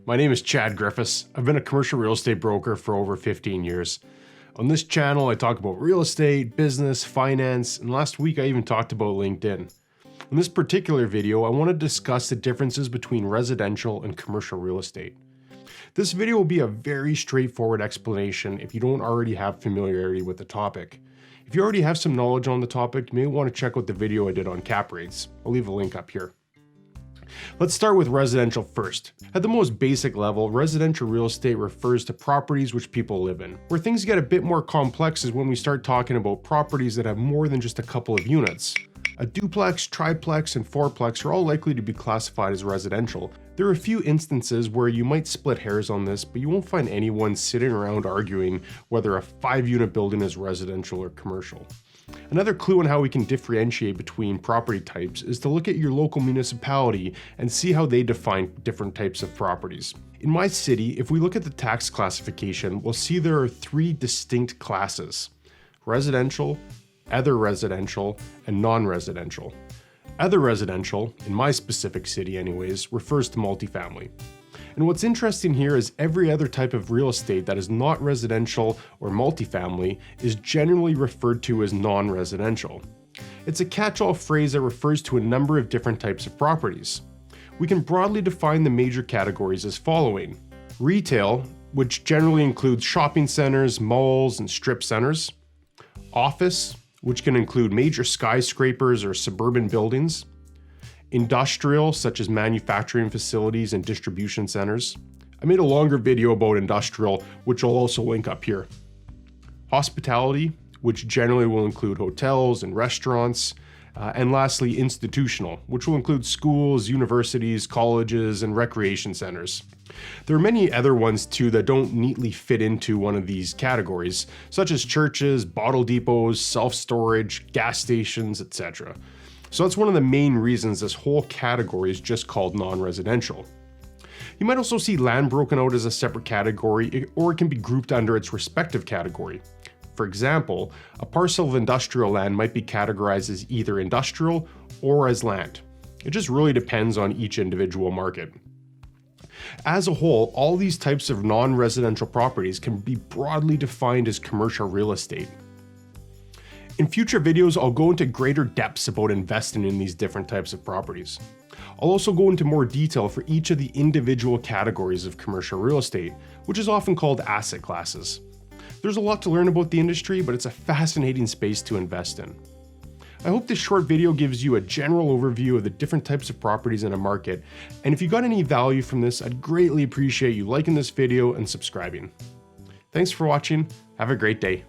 My name is Chad Griffiths. I've been a commercial real estate broker for over 15 years. On this channel, I talk about real estate, business, finance, and last week I even talked about LinkedIn. In this particular video, I want to discuss the differences between residential and commercial real estate. This video will be a very straightforward explanation if you don't already have familiarity with the topic. If you already have some knowledge on the topic, you may want to check out the video I did on cap rates. I'll leave a link up here. Let's start with residential first. At the most basic level, residential real estate refers to properties which people live in. Where things get a bit more complex is when we start talking about properties that have more than just a couple of units. A duplex, triplex, and fourplex are all likely to be classified as residential. There are a few instances where you might split hairs on this, but you won't find anyone sitting around arguing whether a 5-unit building is residential or commercial. Another clue on how we can differentiate between property types is to look at your local municipality and see how they define different types of properties. In my city, if we look at the tax classification, we'll see there are 3 distinct classes: residential, other residential, and non-residential. Other residential, in my specific city anyways, refers to multifamily. And what's interesting here is every other type of real estate that is not residential or multifamily is generally referred to as non-residential. It's a catch-all phrase that refers to a number of different types of properties. We can broadly define the major categories as following: retail, which generally includes shopping centers, malls, and strip centers; office, which can include major skyscrapers or suburban buildings; industrial, such as manufacturing facilities and distribution centers. I made a longer video about industrial, which I'll also link up here. Hospitality, which generally will include hotels and restaurants. And lastly, institutional, which will include schools, universities, colleges, and recreation centers. There are many other ones too that don't neatly fit into one of these categories, such as churches, bottle depots, self-storage, gas stations, etc. So that's one of the main reasons this whole category is just called non-residential. You might also see land broken out as a separate category, or it can be grouped under its respective category. For example, a parcel of industrial land might be categorized as either industrial or as land. It just really depends on each individual market. As a whole, all these types of non-residential properties can be broadly defined as commercial real estate. In future videos, I'll go into greater depths about investing in these different types of properties. I'll also go into more detail for each of the individual categories of commercial real estate, which is often called asset classes. There's a lot to learn about the industry, but it's a fascinating space to invest in. I hope this short video gives you a general overview of the different types of properties in a market, and if you got any value from this, I'd greatly appreciate you liking this video and subscribing. Thanks for watching. Have a great day.